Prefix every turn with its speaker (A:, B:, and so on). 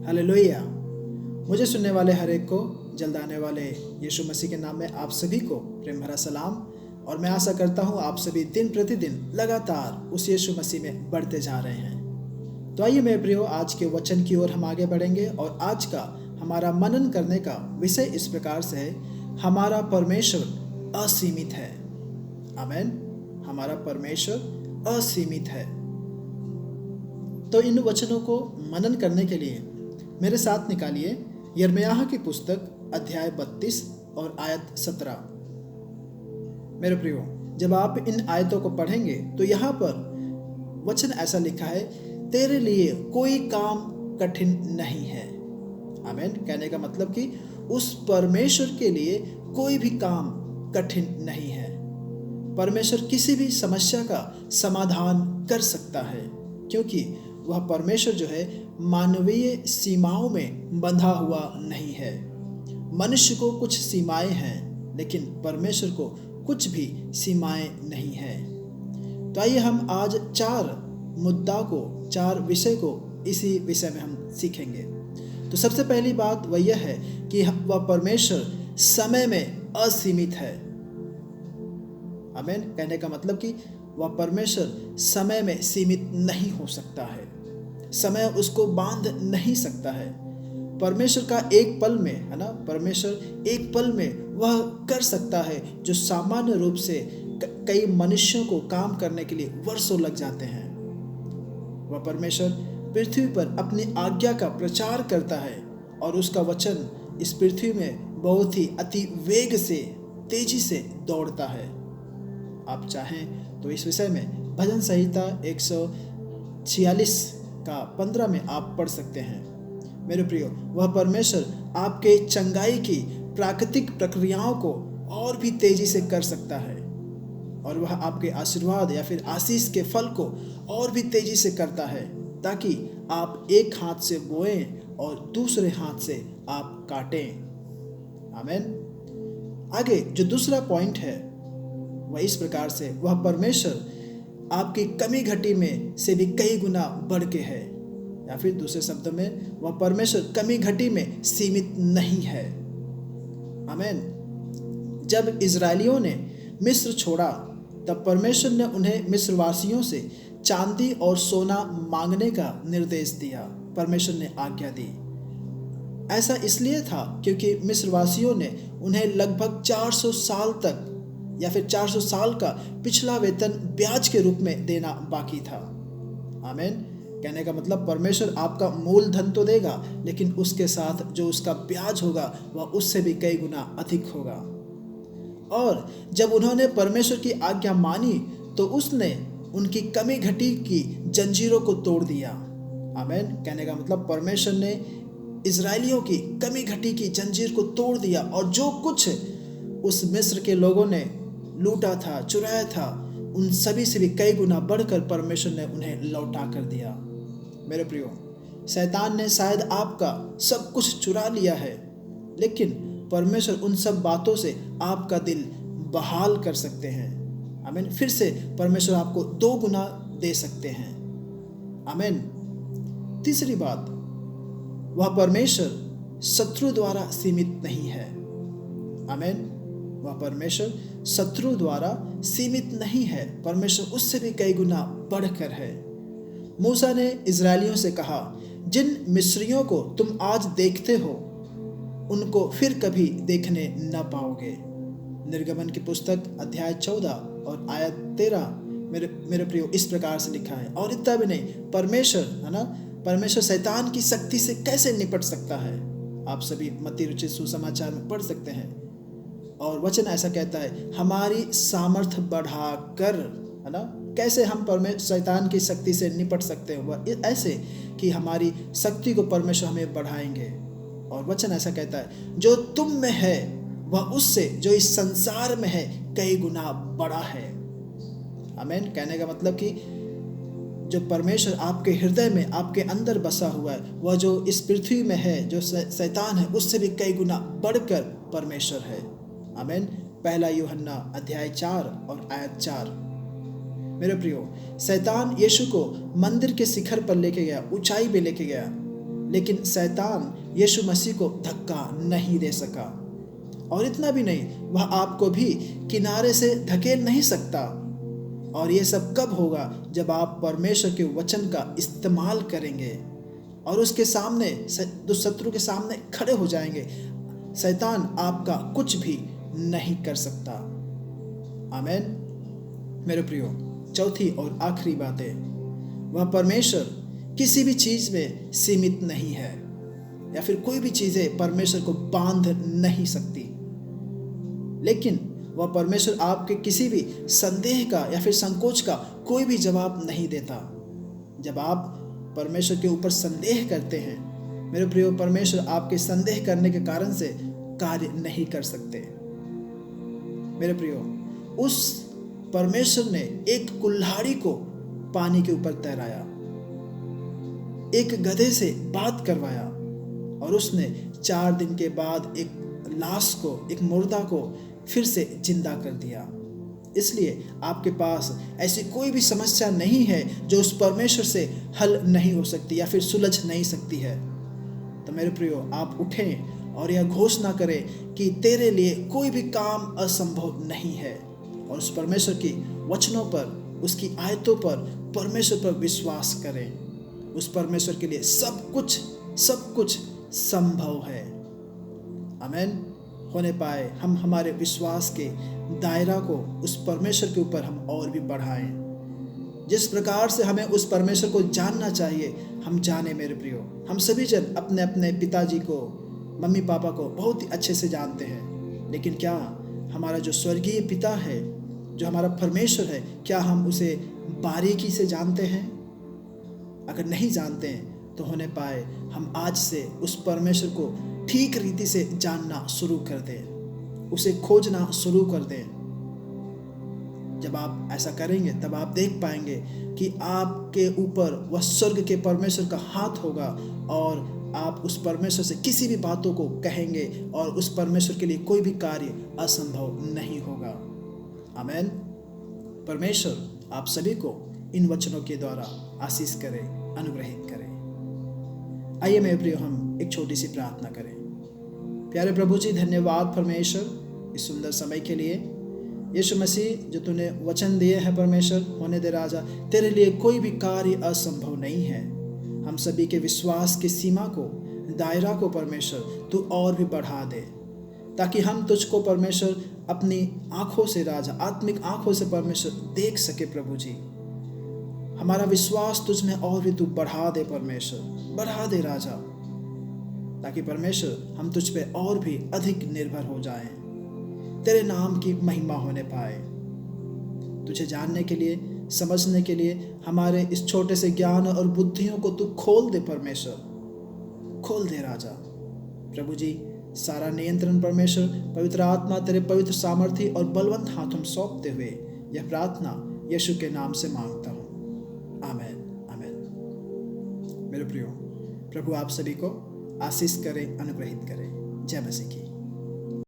A: Hallelujah. मुझे सुनने वाले हर एक को जल्द आने वाले यीशु मसीह के नाम में आप सभी को प्रेम भरा सलाम। और मैं आशा करता हूँ आप सभी दिन प्रतिदिन लगातार उस यीशु मसीह में बढ़ते जा रहे हैं। तो आइए मेरे प्रियो, आज के वचन की ओर हम आगे बढ़ेंगे और आज का हमारा मनन करने का विषय इस प्रकार से है, हमारा परमेश्वर असीमित है। आमीन। हमारा परमेश्वर असीमित है। तो इन वचनों को मनन करने के लिए मेरे साथ निकालिए यिर्मयाह की पुस्तक अध्याय 32 और आयत 17। मेरे प्रियो, जब आप इन आयतों को पढ़ेंगे तो यहाँ पर वचन ऐसा लिखा है, तेरे लिए कोई काम कठिन नहीं है। आमीन। कहने का मतलब कि उस परमेश्वर के लिए कोई भी काम कठिन नहीं है। परमेश्वर किसी भी समस्या का समाधान कर सकता है, क्योंकि वह परमेश्वर जो है मानवीय सीमाओं में बंधा हुआ नहीं है। मनुष्य को कुछ सीमाएं हैं, लेकिन परमेश्वर को कुछ भी सीमाएं नहीं है। तो आइए हम आज 4 विषय को इसी विषय में हम सीखेंगे। तो सबसे पहली बात वह यह है कि वह परमेश्वर समय में असीमित है। आमीन। कहने का मतलब कि वह परमेश्वर समय में सीमित नहीं हो सकता है। समय उसको बांध नहीं सकता है। परमेश्वर का एक पल में, है ना, परमेश्वर एक पल में वह कर सकता है जो सामान्य रूप से कई मनुष्यों को काम करने के लिए वर्षों लग जाते हैं। वह परमेश्वर पृथ्वी पर अपनी आज्ञा का प्रचार करता है और उसका वचन इस पृथ्वी में बहुत ही अति वेग से, तेजी से दौड़ता है। आप चाहें तो इस विषय में भजन संहिता 146 का 15 में आप पढ़ सकते हैं। मेरे प्रियो, वह परमेश्वर आपके चंगाई की प्राकृतिक प्रक्रियाओं को और भी तेजी से कर सकता है और वह आपके आशीर्वाद या फिर आशीष के फल को और भी तेजी से करता है, ताकि आप एक हाथ से बोएं और दूसरे हाथ से आप काटें। आमीन। आगे जो दूसरा पॉइंट है वह इस प्रकार से, वह परमेश्वर आपकी कमी घटी में से भी कई गुना बढ़ के है, या फिर दूसरे शब्दों में वह परमेश्वर कमी घटी में सीमित नहीं है। आमीन। जब इजरायलियों ने मिस्र छोड़ा तब परमेश्वर ने उन्हें मिस्रवासियों से चांदी और सोना मांगने का निर्देश दिया। परमेश्वर ने आज्ञा दी। ऐसा इसलिए था क्योंकि मिस्रवासियों ने उन्हें लगभग 400 साल तक या फिर 400 साल का पिछला वेतन ब्याज के रूप में देना बाकी था। आमीन। कहने का मतलब परमेश्वर आपका मूलधन तो देगा, लेकिन उसके साथ जो उसका ब्याज होगा वह उससे भी कई गुना अधिक होगा। और जब उन्होंने परमेश्वर की आज्ञा मानी तो उसने उनकी कमी घटी की जंजीरों को तोड़ दिया। आमीन। कहने का मतलब परमेश्वर ने इजरायलियों की कमी घटी की जंजीर को तोड़ दिया और जो कुछ उस मिस्र के लोगों ने लूटा था, चुराया था, उन सभी से भी कई गुना बढ़कर परमेश्वर ने उन्हें लौटा कर दिया। मेरे प्रियो, शैतान ने शायद आपका सब कुछ चुरा लिया है, लेकिन परमेश्वर उन सब बातों से आपका दिल बहाल कर सकते हैं। आमीन। फिर से परमेश्वर आपको 2 गुना दे सकते हैं। आमीन। तीसरी बात, वह परमेश्वर शत्रु द्वारा सीमित नहीं है। आमीन। वह परमेश्वर शत्रु द्वारा सीमित नहीं है। परमेश्वर उससे भी कई गुना बढ़कर है। मूसा ने इजरायलियों से कहा, जिन मिस्रियों को तुम आज देखते हो उनको फिर कभी देखने न पाओगे। निर्गमन की पुस्तक अध्याय 14 और आयत 13 मेरे प्रियो इस प्रकार से लिखा है। और इतना भी नहीं, परमेश्वर, है ना, परमेश्वर शैतान की शक्ति से कैसे निपट सकता है, आप सभी मत्ती रुचित सुसमाचार में पढ़ सकते हैं। और वचन ऐसा कहता है, हमारी सामर्थ बढ़ाकर, है ना, कैसे हम शैतान की शक्ति से निपट सकते हैं, वह ऐसे कि हमारी शक्ति को परमेश्वर हमें बढ़ाएंगे। और वचन ऐसा कहता है, जो तुम में है वह उससे जो इस संसार में है कई गुना बड़ा है। आमीन। कहने का मतलब कि जो परमेश्वर आपके हृदय में, आपके अंदर बसा हुआ है, वह जो इस पृथ्वी में है, जो शैतान है, उससे भी कई गुना बढ़कर परमेश्वर है। आमीन। 1 यूहन्ना अध्याय 4 और आयत 4। मेरे प्रियो, शैतान यीशु को मंदिर के शिखर पर लेके गया, ऊंचाई पे लेके गया, लेकिन शैतान यीशु मसीह को धक्का नहीं दे सका। और इतना भी नहीं, वह आपको भी किनारे से धकेल नहीं सकता। और ये सब कब होगा? जब आप परमेश्वर के वचन का इस्तेमाल करेंगे और उसके सामने, शत्रु के सामने खड़े हो जाएंगे। शैतान आपका कुछ भी नहीं कर सकता। आमीन। मेरे प्रियो, चौथी और आखिरी बात है, वह परमेश्वर किसी भी चीज़ में सीमित नहीं है, या फिर कोई भी चीज़ें परमेश्वर को बांध नहीं सकती। लेकिन वह परमेश्वर आपके किसी भी संदेह का या फिर संकोच का कोई भी जवाब नहीं देता। जब आप परमेश्वर के ऊपर संदेह करते हैं, मेरे प्रियो, परमेश्वर आपके संदेह करने के कारण से कार्य नहीं कर सकते। मेरे प्रियो, उस परमेश्वर ने एक कुल्हाड़ी को पानी के ऊपर तैराया, एक गधे से बात करवाया, और उसने 4 दिन के बाद एक लाश को, एक मुर्दा को फिर से जिंदा कर दिया। इसलिए आपके पास ऐसी कोई भी समस्या नहीं है जो उस परमेश्वर से हल नहीं हो सकती या फिर सुलझ नहीं सकती है। तो मेरे प्रियो, आप उठें और यह घोषणा करें कि तेरे लिए कोई भी काम असंभव नहीं है, और उस परमेश्वर की वचनों पर, उसकी आयतों पर, परमेश्वर पर विश्वास करें। उस परमेश्वर के लिए सब कुछ संभव है। आमीन। होने पाए हम हमारे विश्वास के दायरा को उस परमेश्वर के ऊपर हम और भी बढ़ाएं। जिस प्रकार से हमें उस परमेश्वर को जानना चाहिए, हम जाने। मेरे प्रियो, हम सभी जन अपने अपने पिताजी को, मम्मी पापा को बहुत ही अच्छे से जानते हैं, लेकिन क्या हमारा जो स्वर्गीय पिता है, जो हमारा परमेश्वर है, क्या हम उसे बारीकी से जानते हैं? अगर नहीं जानते हैं तो होने पाए हम आज से उस परमेश्वर को ठीक रीति से जानना शुरू कर दें, उसे खोजना शुरू कर दें। जब आप ऐसा करेंगे तब आप देख पाएंगे कि आपके ऊपर वह स्वर्ग के परमेश्वर का हाथ होगा, और आप उस परमेश्वर से किसी भी बातों को कहेंगे, और उस परमेश्वर के लिए कोई भी कार्य असंभव नहीं होगा। आमीन। परमेश्वर आप सभी को इन वचनों के द्वारा आशीष करे, अनुग्रहित करे। आइए मेरे प्रियो, हम एक छोटी सी प्रार्थना करें। प्यारे प्रभु जी, धन्यवाद परमेश्वर इस सुंदर समय के लिए। यीशु मसीह, जो तूने वचन दिए हैं परमेश्वर, होने दे राजा, तेरे लिए कोई भी कार्य असंभव नहीं है। हम सभी के विश्वास की सीमा को, दायरा को परमेश्वर तू और भी बढ़ा दे, ताकि हम तुझको परमेश्वर अपनी आंखों से राजा, आत्मिक आंखों से परमेश्वर देख सके। प्रभु जी, हमारा विश्वास तुझ में और भी तू बढ़ा दे परमेश्वर, बढ़ा दे राजा, ताकि परमेश्वर हम तुझ पे और भी अधिक निर्भर हो जाएं, तेरे नाम की महिमा होने पाए। तुझे जानने के लिए, समझने के लिए हमारे इस छोटे से ज्ञान और बुद्धियों को तू खोल दे परमेश्वर, खोल दे राजा। प्रभु जी, सारा नियंत्रण परमेश्वर पवित्र आत्मा तेरे पवित्र सामर्थी और बलवंत हाथों में सौंपते हुए यह प्रार्थना यीशु के नाम से मांगता हूँ। आमीन, आमीन। मेरे प्रियो, प्रभु आप सभी को आशीष करे, अनुग्रहित करे। जय मसीह की।